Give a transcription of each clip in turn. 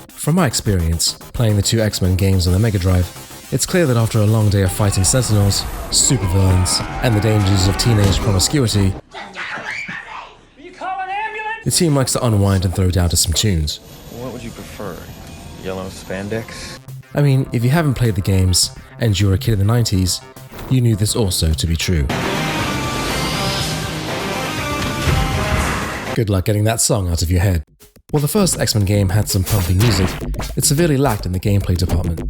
From my experience, playing the two X-Men games on the Mega Drive, it's clear that after a long day of fighting Sentinels, supervillains, and the dangers of teenage promiscuity, the team likes to unwind and throw down to some tunes. What would you prefer? Yellow spandex? I mean, if you haven't played the games, and you were a kid in the 90s, you knew this also to be true. Good luck getting that song out of your head. While the first X-Men game had some pumping music, it severely lacked in the gameplay department.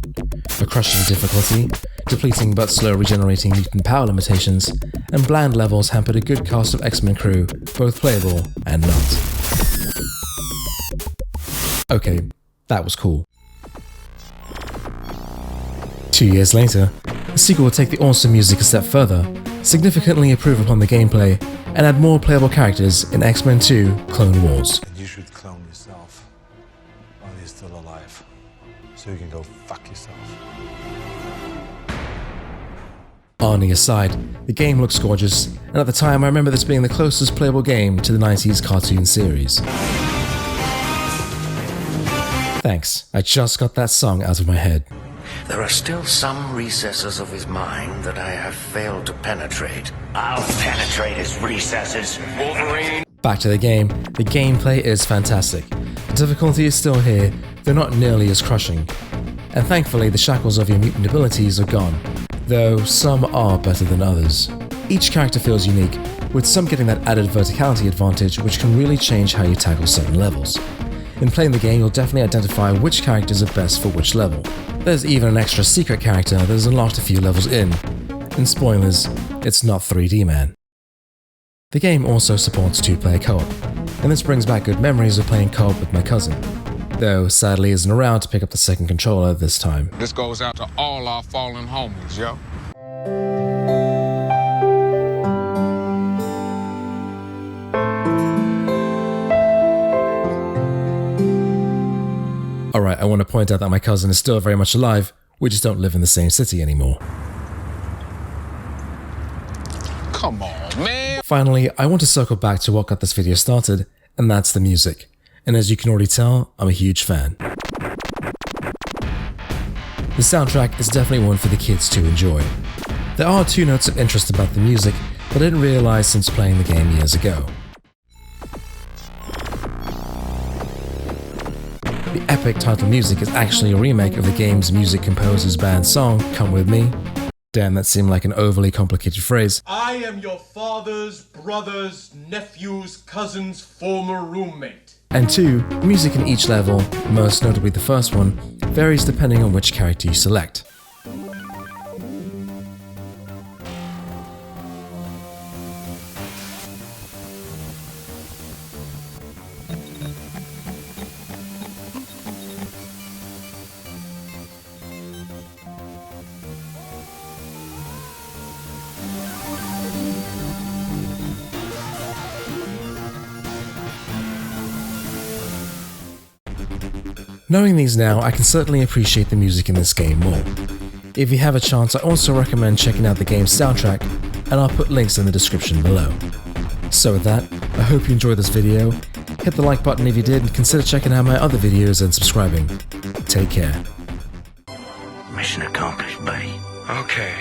A crushing difficulty, depleting but slow regenerating mutant power limitations, and bland levels hampered a good cast of X-Men crew, both playable and not. Okay, that was cool. 2 years later, the sequel would take the awesome music a step further, significantly improve upon the gameplay, and add more playable characters in X-Men 2 Clone Wars. You should clone yourself while you're still alive, so you can go fuck yourself. Arnie aside, the game looks gorgeous, and at the time I remember this being the closest playable game to the 90s cartoon series. Thanks, I just got that song out of my head. There are still some recesses of his mind that I have failed to penetrate. I'll penetrate his recesses, Wolverine! Back to the game, the gameplay is fantastic. The difficulty is still here, though not nearly as crushing. And thankfully the shackles of your mutant abilities are gone, though some are better than others. Each character feels unique, with some getting that added verticality advantage which can really change how you tackle certain levels. In playing the game, you'll definitely identify which characters are best for which level. There's even an extra secret character that is unlocked a few levels in. And spoilers, it's not 3D Man. The game also supports 2-player co-op, and this brings back good memories of playing co-op with my cousin, though sadly isn't around to pick up the second controller this time. This goes out to all our fallen homies, yo. Alright, I want to point out that my cousin is still very much alive, we just don't live in the same city anymore. Come on, man! Finally, I want to circle back to what got this video started, and that's the music. And as you can already tell, I'm a huge fan. The soundtrack is definitely one for the kids to enjoy. There are two notes of interest about the music that I didn't realize since playing the game years ago. The epic title music is actually a remake of the game's music composer's band song, Come With Me. Damn, that seemed like an overly complicated phrase. I am your father's brother's nephew's cousin's former roommate. And two, music in each level, most notably the first one, varies depending on which character you select. Knowing these now, I can certainly appreciate the music in this game more. If you have a chance, I also recommend checking out the game's soundtrack, and I'll put links in the description below. So with that, I hope you enjoyed this video. Hit the like button if you did, and consider checking out my other videos and subscribing. Take care. Mission accomplished, buddy. Okay.